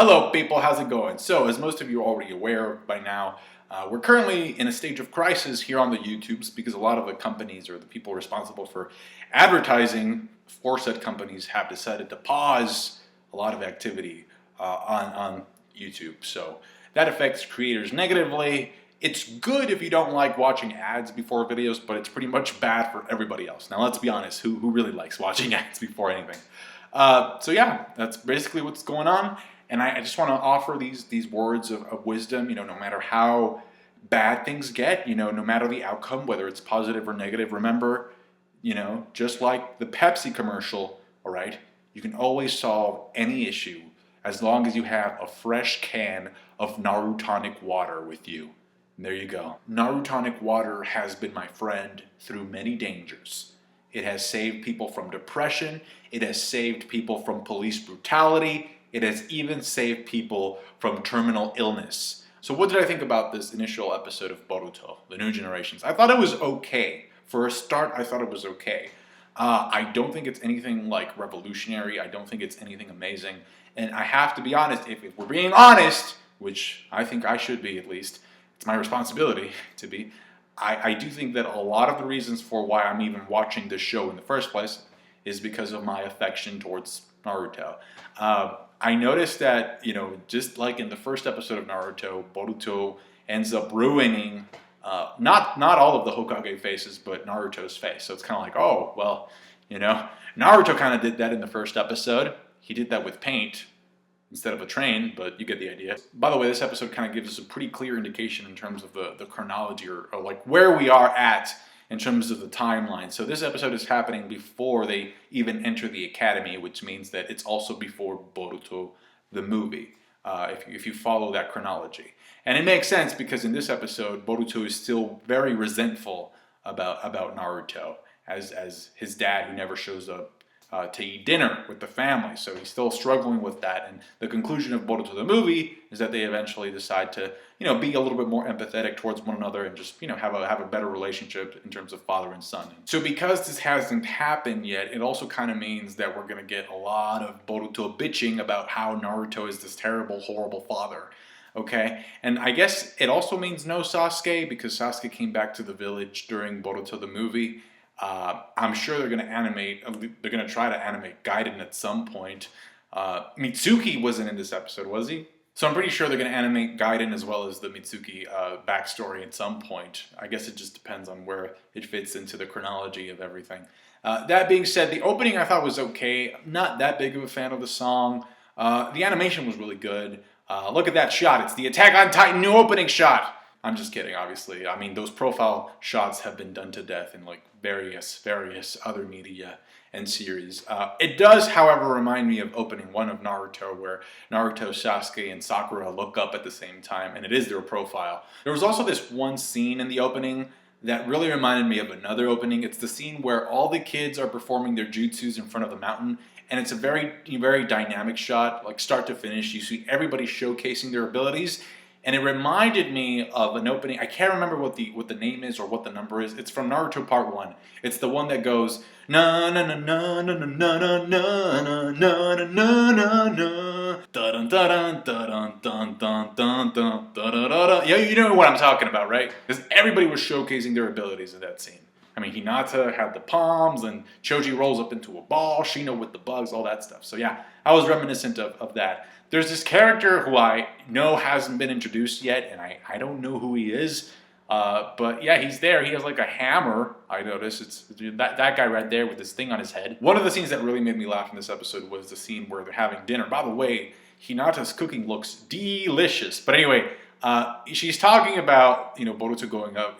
Hello people, how's it going? So, as most of you are already aware by now, we're currently in a stage of crisis here on the YouTubes because a lot of the companies or the people responsible for advertising for said companies have decided to pause a lot of activity on YouTube. So that affects creators negatively. It's good if you don't like watching ads before videos, but it's pretty much bad for everybody else. Now let's be honest, who really likes watching ads before anything? So yeah, that's basically what's going on. And I just want to offer these words of wisdom, no matter how bad things get, no matter the outcome, whether it's positive or negative, remember, just like the Pepsi commercial, all right, you can always solve any issue as long as you have a fresh can of Narutonic water with you. And there you go. Narutonic water has been my friend through many dangers. It has saved people from depression. It has saved people from police brutality. It has even saved people from terminal illness. So what did I think about this initial episode of Boruto, The New Generations? I thought it was okay. For a start, I thought it was okay. I don't think it's anything like revolutionary. I don't think it's anything amazing. And I have to be honest, if we're being honest, which I think I should be at least, it's my responsibility to be, I do think that a lot of the reasons for why I'm even watching this show in the first place is because of my affection towards Naruto. I noticed that, just like in the first episode of Naruto, Boruto ends up ruining, not all of the Hokage faces, but Naruto's face. So it's kind of like, oh, well, Naruto kind of did that in the first episode. He did that with paint instead of a train, but you get the idea. By the way, this episode kind of gives us a pretty clear indication in terms of the chronology or like where we are at in terms of the timeline. So this episode is happening before they even enter the academy, which means that it's also before Boruto the movie, if you follow that chronology. And it makes sense because in this episode, Boruto is still very resentful about Naruto as his dad who never shows up to eat dinner with the family. So he's still struggling with that. And the conclusion of Boruto the movie is that they eventually decide to, be a little bit more empathetic towards one another and just, have a better relationship in terms of father and son. So because this hasn't happened yet, it also kind of means that we're going to get a lot of Boruto bitching about how Naruto is this terrible, horrible father. Okay, and I guess it also means no Sasuke because Sasuke came back to the village during Boruto the movie. I'm sure they're going to try to animate Gaiden at some point. Mitsuki wasn't in this episode, was he? So I'm pretty sure they're going to animate Gaiden as well as the Mitsuki backstory at some point. I guess it just depends on where it fits into the chronology of everything. That being said, the opening I thought was okay. I'm not that big of a fan of the song. The animation was really good. Look at that shot. It's the Attack on Titan new opening shot. I'm just kidding, obviously. I mean, those profile shots have been done to death in like various other media and series. It does, however, remind me of opening 1 of Naruto, where Naruto, Sasuke, and Sakura look up at the same time, and it is their profile. There was also this one scene in the opening that really reminded me of another opening. It's the scene where all the kids are performing their jutsus in front of the mountain, and it's a very, very dynamic shot, like start to finish. You see everybody showcasing their abilities. And it reminded me of an opening. I can't remember what the name is or what the number is. It's from Naruto Part 1. It's the one that goes na na na na na na na na na na na na na na dun dun dun dun dun dun dun dun dun. Yeah, you know what I'm talking about, right? Because everybody was showcasing their abilities in that scene. I mean, Hinata had the palms, and Choji rolls up into a ball, Shino with the bugs, all that stuff. So yeah, I was reminiscent of that. There's this character who I know hasn't been introduced yet, and I don't know who he is. But yeah, he's there. He has like a hammer, I noticed. It's that guy right there with this thing on his head. One of the scenes that really made me laugh in this episode was the scene where they're having dinner. By the way, Hinata's cooking looks delicious. But anyway, she's talking about, Boruto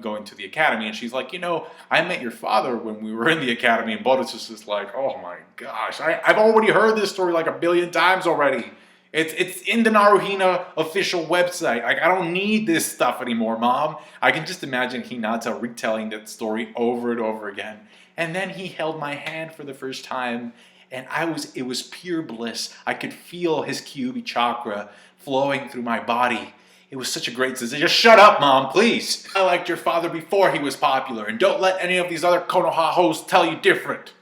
going to the academy, and she's like, I met your father when we were in the academy, and Boruto's just like, oh my gosh, I've already heard this story like 1 billion times already. It's in the Naruhina official website. Like, I don't need this stuff anymore, Mom. I can just imagine Hinata retelling that story over and over again. And then he held my hand for the first time, and it was pure bliss. I could feel his Kyuubi chakra flowing through my body. It was such a great sensation. Just shut up, Mom, please. I liked your father before he was popular, and don't let any of these other Konoha hosts tell you different.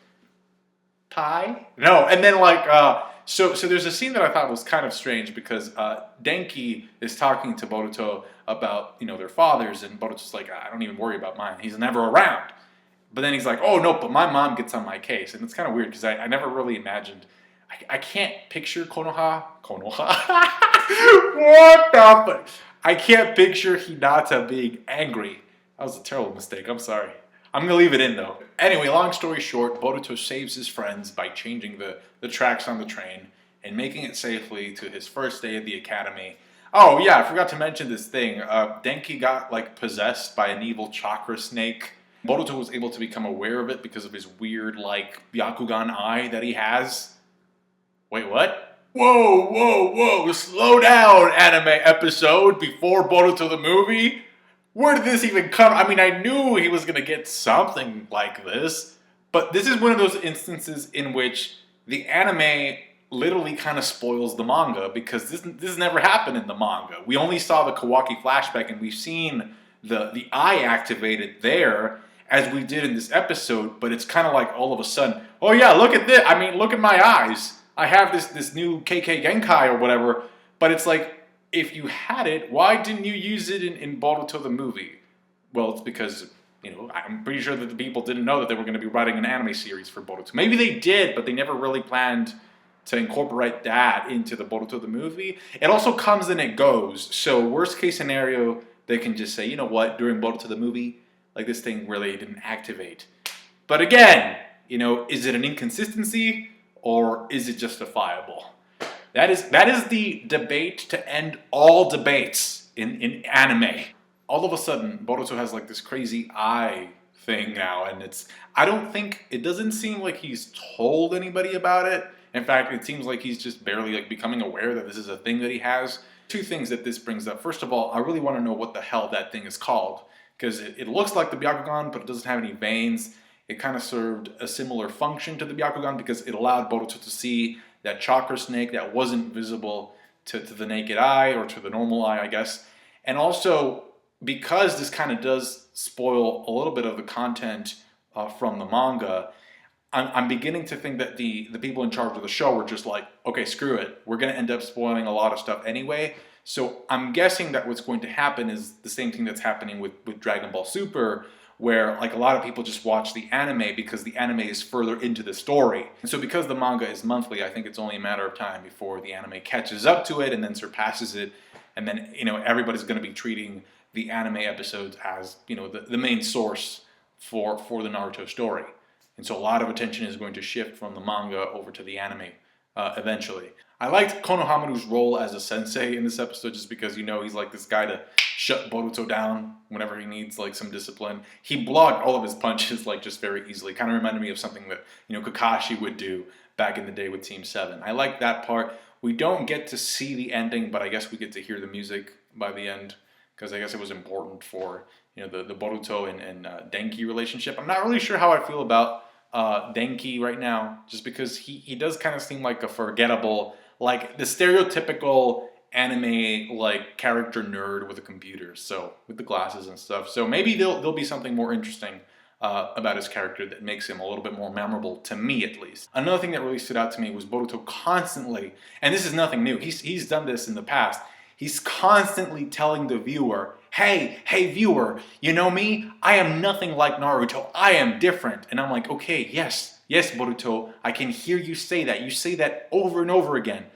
Tai? No, and then So there's a scene that I thought was kind of strange because Denki is talking to Boruto about their fathers, and Boruto's like, I don't even worry about mine. He's never around. But then he's like, oh no, but my mom gets on my case, and it's kind of weird because I never really imagined. I can't picture Konoha. What the fuck? I can't picture Hinata being angry. That was a terrible mistake. I'm sorry. I'm going to leave it in, though. Anyway, long story short, Boruto saves his friends by changing the tracks on the train and making it safely to his first day at the academy. Oh, yeah, I forgot to mention this thing. Denki got, possessed by an evil chakra snake. Boruto was able to become aware of it because of his weird, Byakugan eye that he has. Wait, what? Whoa, slow down, anime episode before Boruto the movie. Where did this even come? I mean, I knew he was going to get something like this, but this is one of those instances in which the anime literally kind of spoils the manga because this never happened in the manga. We only saw the Kawaki flashback and we've seen the eye activated there as we did in this episode, but it's kind of like all of a sudden, oh yeah, look at this. I mean, look at my eyes. I have this new KK Genkai or whatever, but it's like, if you had it, why didn't you use it in Boruto the movie? Well, it's because, I'm pretty sure that the people didn't know that they were going to be writing an anime series for Boruto. Maybe they did, but they never really planned to incorporate that into the Boruto the movie. It also comes and it goes. So worst case scenario, they can just say, you know what, during Boruto the movie, this thing really didn't activate. But again, is it an inconsistency? Or is it justifiable? That is the debate to end all debates in anime. All of a sudden, Boruto has this crazy eye thing now, and it doesn't seem like he's told anybody about it. In fact, it seems like he's just barely becoming aware that this is a thing that he has. Two things that this brings up. First of all, I really want to know what the hell that thing is called, because it looks like the Byakugan, but it doesn't have any veins. It kind of served a similar function to the Byakugan because it allowed Boruto to see that chakra snake that wasn't visible to the naked eye or to the normal eye, I guess. And also, because this kind of does spoil a little bit of the content from the manga, I'm beginning to think that the people in charge of the show were just like, okay, screw it. We're going to end up spoiling a lot of stuff anyway. So I'm guessing that what's going to happen is the same thing that's happening with Dragon Ball Super, where a lot of people just watch the anime because the anime is further into the story. And so because the manga is monthly, I think it's only a matter of time before the anime catches up to it and then surpasses it. And then, everybody's going to be treating the anime episodes as, the main source for the Naruto story. And so a lot of attention is going to shift from the manga over to the anime eventually. I liked Konohamaru's role as a sensei in this episode just because, he's this guy to shut Boruto down whenever he needs some discipline. He blocked all of his punches just very easily. Kind of reminded me of something that, Kakashi would do back in the day with Team 7. I like that part. We don't get to see the ending, but I guess we get to hear the music by the end because I guess it was important for, the Boruto and Denki relationship. I'm not really sure how I feel about Denki right now, just because he does kind of seem like a forgettable, the stereotypical anime character nerd with a computer, so with the glasses and stuff. So maybe there'll be something more interesting about his character that makes him a little bit more memorable, to me at least. Another thing that really stood out to me was Boruto constantly, and this is nothing new, he's done this in the past, he's constantly telling the viewer, hey viewer, you know me? I am nothing like Naruto. I am different. And I'm like, okay, yes, Boruto, I can hear you say that. You say that over and over again.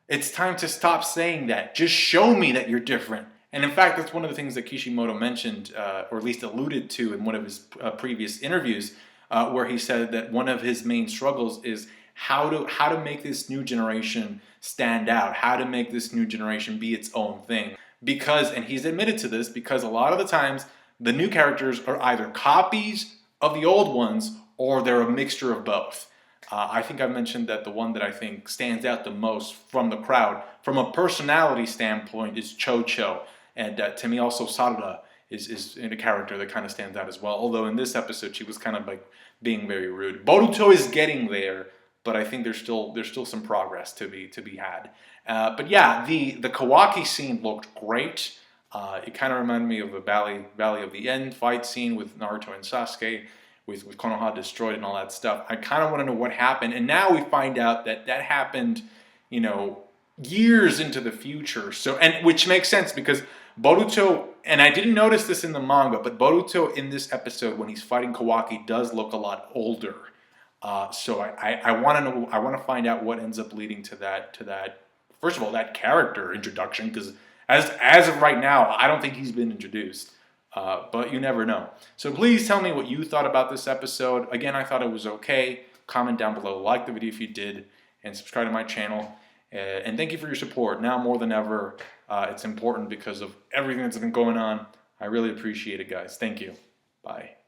It's time to stop saying that. Just show me that you're different. And in fact, that's one of the things that Kishimoto mentioned, or at least alluded to in one of his previous interviews, where he said that one of his main struggles is how to make this new generation stand out, how to make this new generation be its own thing. Because, and he's admitted to this, because a lot of the times the new characters are either copies of the old ones or they're a mixture of both. I think I mentioned that the one that I think stands out the most from the crowd, from a personality standpoint, is Cho-Cho. And to me also Sarada is in a character that kind of stands out as well. Although in this episode she was kind of being very rude. Boruto is getting there, but I think there's still some progress to be had. But yeah, the Kawaki scene looked great. It kind of reminded me of a Valley of the End fight scene with Naruto and Sasuke, with Konoha destroyed and all that stuff. I kind of want to know what happened. And now we find out that happened you know, years into the future. So, and which makes sense because Boruto, and I didn't notice this in the manga, but Boruto in this episode when he's fighting Kawaki does look a lot older. So I want to know, I want to find out what ends up leading to that. First of all, that character introduction, because as of right now, I don't think he's been introduced. But you never know. So please tell me what you thought about this episode. Again, I thought it was okay. Comment down below, like the video if you did, and subscribe to my channel. And thank you for your support. Now more than ever, it's important because of everything that's been going on. I really appreciate it, guys. Thank you. Bye.